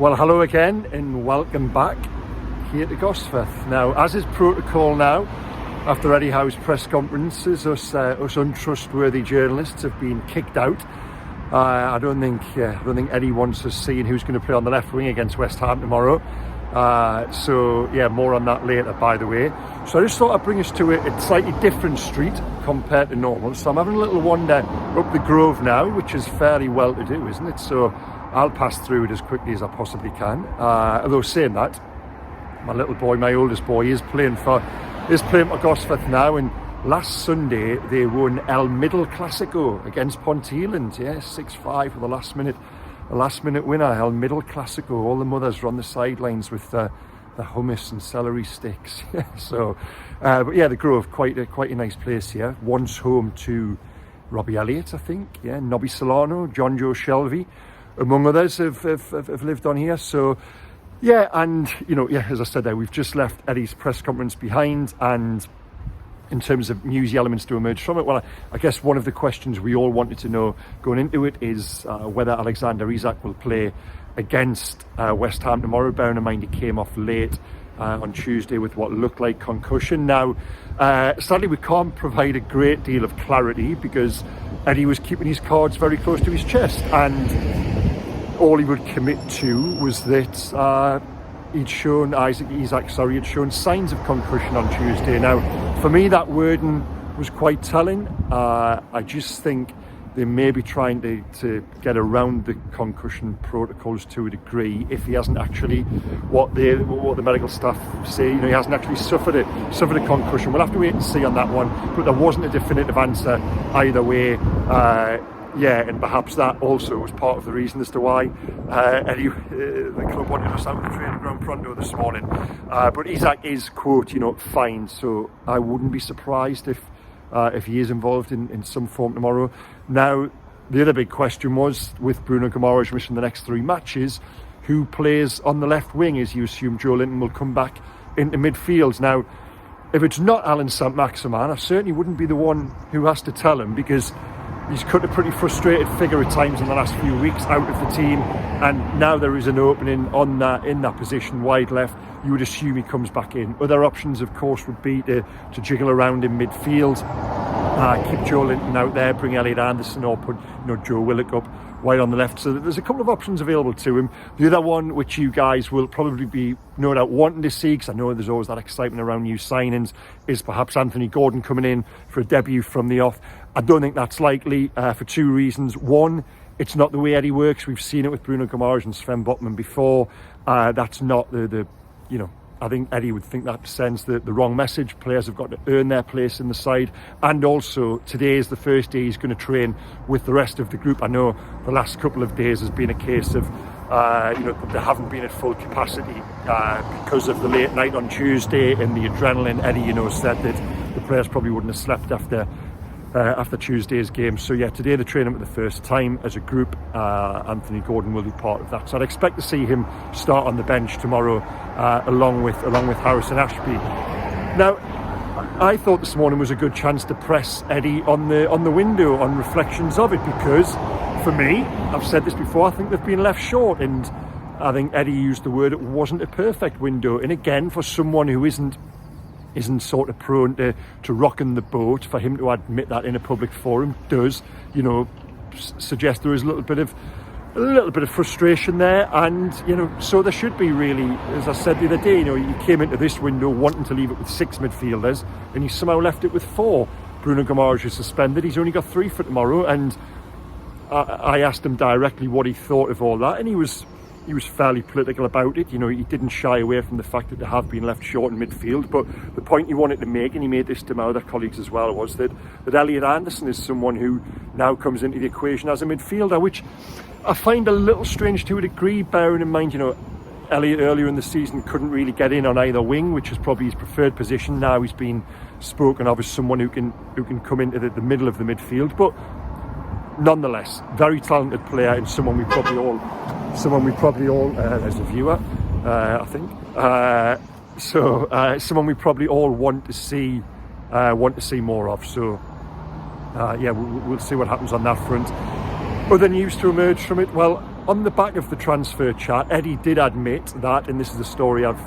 Well, hello again and welcome back here to Gosforth. Now, as is protocol now, after Eddie Howe's press conferences, us untrustworthy journalists have been kicked out. I don't think Eddie wants us seeing who's going to play on the left wing against West Ham tomorrow. So yeah, more on that later, by the way. So I just thought I'd bring us to a slightly different street compared to normal. So I'm having a little wander up the Grove now, which is fairly well to do, isn't it? So I'll pass through it as quickly as I possibly can. Although saying that, my little boy, my oldest boy, is playing for Gosforth now, and last Sunday they won El Middle Clasico against Ponteland. Yeah, 6-5 for the last minute winner. El Middle Clasico. All the mothers were on the sidelines with the hummus and celery sticks. So, but yeah, the Grove, quite a nice place here. Once home to Robbie Elliott, I think. Yeah, Nobby Solano, John Joe Shelby, among others, have lived on here. So yeah, and as I said there, we've just left Eddie's press conference behind, and in terms of newsy elements to emerge from it, well, I guess one of the questions we all wanted to know going into it is whether Alexander Isak will play against West Ham tomorrow, bearing in mind he came off late on Tuesday with what looked like concussion. Now, sadly, we can't provide a great deal of clarity because Eddie was keeping his cards very close to his chest, and all he would commit to was that he'd shown Isak had shown signs of concussion on Tuesday. Now, for me, that wording was quite telling. I just think they may be trying to get around the concussion protocols to a degree if he hasn't actually, what the medical staff say, he hasn't actually suffered a concussion. We'll have to wait and see on that one, but there wasn't a definitive answer either way. And perhaps that also was part of the reason as to why Eddie, the club, wanted us out of the training ground pronto this morning. But Isak is, quote, fine, so I wouldn't be surprised if he is involved in some form tomorrow. Now, the other big question was, with Bruno Guimarães missing the next 3 matches, who plays on the left wing, as you assume Joe Linton will come back into midfield. Now, if it's not Alan Saint-Maximin, I certainly wouldn't be the one who has to tell him, because he's cut a pretty frustrated figure at times in the last few weeks out of the team, and now there is an opening in that position, wide left. You would assume he comes back in. Other options, of course, would be to jiggle around in midfield, keep Joe Linton out there, bring Elliot Anderson, or put Joe Willock up wide on the left. So there's a couple of options available to him. The other one, which you guys will probably be no doubt wanting to see, because I know there's always that excitement around new signings, is perhaps Anthony Gordon coming in for a debut from the off. I don't think that's likely for 2 reasons. One, it's not the way Eddie works. We've seen it with Bruno Guimarães and Sven Botman before. That's not I think Eddie would think that sends the wrong message. Players have got to earn their place in the side, and also today is the first day he's going to train with the rest of the group. I know the last couple of days has been a case of they haven't been at full capacity because of the late night on Tuesday and the adrenaline. Eddie said that the players probably wouldn't have slept after Tuesday's game. So yeah, today they're training for the first time as a group. Anthony Gordon will be part of that, so I'd expect to see him start on the bench tomorrow along with Harrison Ashby. Now, I thought this morning was a good chance to press Eddie on the window, on reflections of it, because for me, I've said this before, I think they've been left short, and I think Eddie used the word, it wasn't a perfect window. And again, for someone who isn't sort of prone to rocking the boat, for him to admit that in a public forum does, suggest there is a little bit of frustration there, and so there should be, really, as I said the other day, he came into this window wanting to leave it with 6 midfielders, and he somehow left it with 4. Bruno Guimarães is suspended. He's only got 3 for tomorrow, and I asked him directly what he thought of all that, and he was fairly political about it. He didn't shy away from the fact that they have been left short in midfield. But the point he wanted to make, and he made this to my other colleagues as well, was that Elliot Anderson is someone who now comes into the equation as a midfielder, which I find a little strange to a degree, bearing in mind, Elliot earlier in the season couldn't really get in on either wing, which is probably his preferred position. Now he's been spoken of as someone who can come into the middle of the midfield. But nonetheless, very talented player, and someone we probably all as a viewer, I think, someone we probably all want to see more of. So we'll see what happens on that front. Other news to emerge from it, well, on the back of the transfer chat, Eddie did admit that, and this is a story I've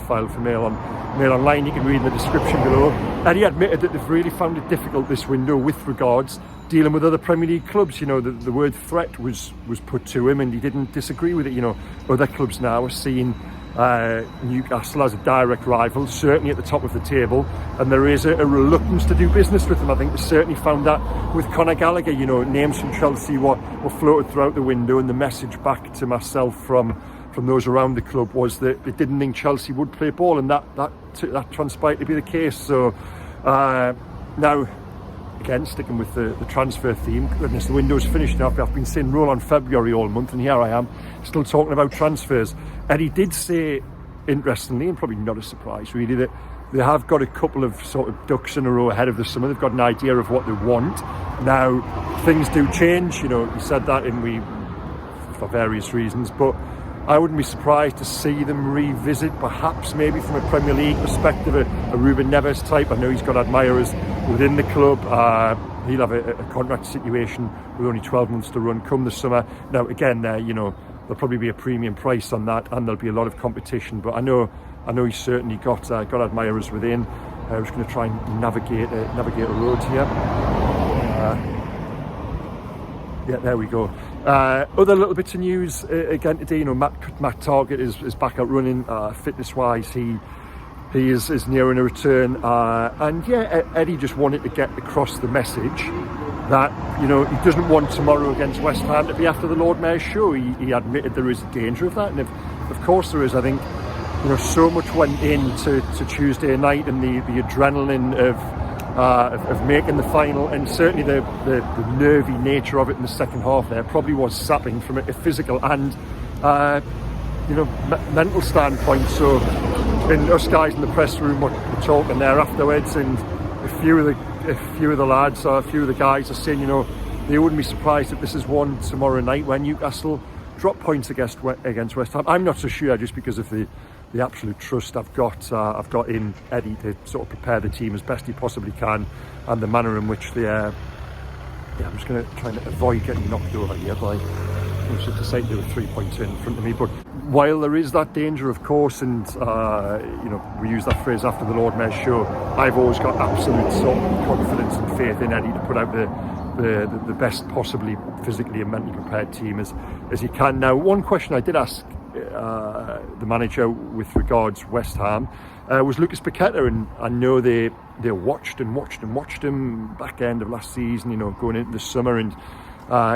filed for Mail Online, you can read in the description below. Eddie admitted that they've really found it difficult this window with regards dealing with other Premier League clubs. You know, the word threat was put to him, and he didn't disagree with it. You know, other clubs now are seeing Newcastle as a direct rival, certainly at the top of the table, and there is a reluctance to do business with them. I think they certainly found that with Conor Gallagher. You know, names from Chelsea were floated throughout the window, and the message back to myself from those around the club was that they didn't think Chelsea would play ball, and that transpired to be the case. So now, again, sticking with the transfer theme, goodness, the window's finished now. I've been saying roll on February all month, and here I am still talking about transfers. Eddie did say, interestingly, and probably not a surprise really, that they have got a couple of sort of ducks in a row ahead of the summer. They've got an idea of what they want. Now, things do change, you know, he said that, for various reasons, but I wouldn't be surprised to see them revisit, perhaps maybe from a Premier League perspective, a Ruben Neves type. I know he's got admirers within the club. He'll have a contract situation with only 12 months to run come the summer. Now, again, you know, there'll probably be a premium price on that, and there'll be a lot of competition. But I know he's certainly got admirers within. I was going to try and navigate a road here. Yeah, there we go. Other little bits of news again today. You know, Matt Targett is back out running. Fitness-wise, he is nearing a return. And yeah, Eddie just wanted to get across the message that, you know, he doesn't want tomorrow against West Ham to be after the Lord Mayor's show. He admitted there is a danger of that, and of course there is. I think, you know, so much went into Tuesday night, and the adrenaline of making the final, and certainly the nervy nature of it in the second half there probably was sapping from a physical and you know, mental standpoint. So, and us guys in the press room were talking there afterwards, and a few of the lads, or a few of the guys are saying, you know, they wouldn't be surprised if this is one tomorrow night when Newcastle drop points against West Ham. I'm not so sure, just because of the absolute trust I've got in Eddie to sort of prepare the team as best he possibly can, and the manner in which they I'm just going to try and avoid getting knocked over here by, I was just decided to do a 3-pointer in front of me. But while there is that danger, of course, and you know, we use that phrase after the Lord Mayor's show, I've always got absolute sort of confidence and faith in Eddie to put out the best possibly physically and mentally prepared team as he can. Now, one question I did ask the manager with regards West Ham was Lucas Paqueta, and I know they watched him back end of last season, you know, going into the summer, and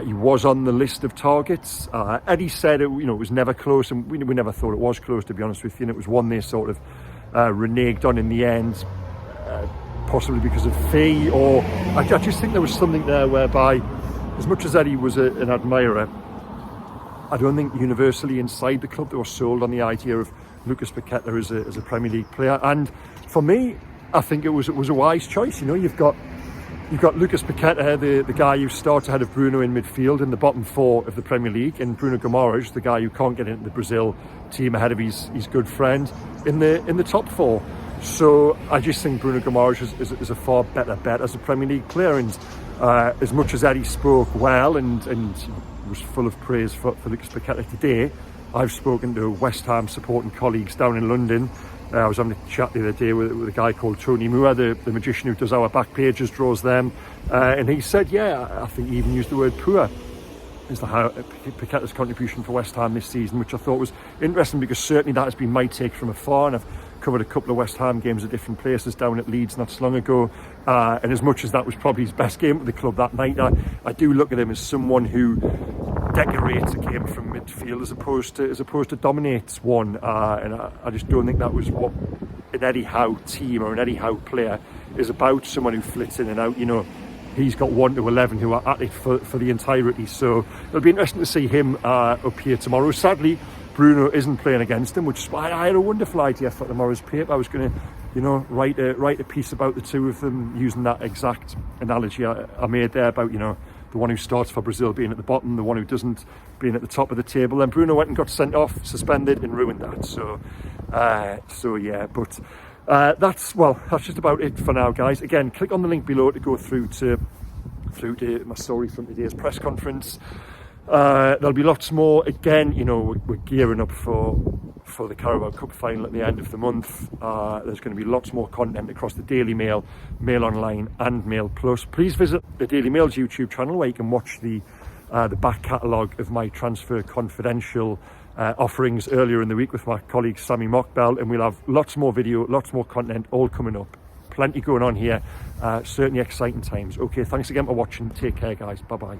he was on the list of targets. Eddie said it was never close, and we never thought it was close, to be honest with you, and it was one they sort of reneged on in the end, possibly because of fee, or I just think there was something there whereby, as much as Eddie was an admirer, I don't think universally inside the club they were sold on the idea of Lucas Paqueta as a Premier League player. And for me, I think it was a wise choice. You know, you've got Lucas Paqueta, the guy who starts ahead of Bruno in midfield in the bottom four of the Premier League, and Bruno Guimarães, the guy who can't get into the Brazil team ahead of his good friend in the top four. So I just think Bruno Guimarães is a far better bet as a Premier League player. And as much as Eddie spoke well and was full of praise for Lucas Paqueta today, I've spoken to West Ham supporting colleagues down in London. I was having a chat the other day with a guy called Tony Moore, the magician who does our back pages, draws them, and he said, yeah, I think he even used the word poor as to how Paqueta's contribution for West Ham this season, which I thought was interesting, because certainly that has been my take from afar, and I've covered a couple of West Ham games at different places down at Leeds not so long ago, and as much as that was probably his best game at the club that night, I do look at him as someone who decorates a game from midfield as opposed to dominates one, and I just don't think that was what an Eddie Howe team or an Eddie Howe player is about. Someone who flits in and out. You know, he's got 1 to 11 who are at it for the entirety, so it'll be interesting to see him up here tomorrow. Sadly, Bruno isn't playing against him, which is why I had a wonderful idea for tomorrow's paper. I was going to, you know, write a piece about the two of them using that exact analogy I made there about, you know, the one who starts for Brazil being at the bottom, the one who doesn't being at the top of the table. Then Bruno went and got sent off, suspended, and ruined that. So yeah, but that's just about it for now, guys. Again, click on the link below to go through to my story from today's press conference. There'll be lots more. Again, you know, we're gearing up for the Carabao Cup final at the end of the month. There's going to be lots more content across the Daily Mail, Mail Online and Mail Plus. Please visit the Daily Mail's YouTube channel where you can watch the back catalogue of my Transfer Confidential offerings earlier in the week with my colleague Sammy Mockbell, and we'll have lots more video, lots more content all coming up. Plenty going on here, certainly exciting times. Okay, thanks again for watching. Take care, guys. Bye-bye.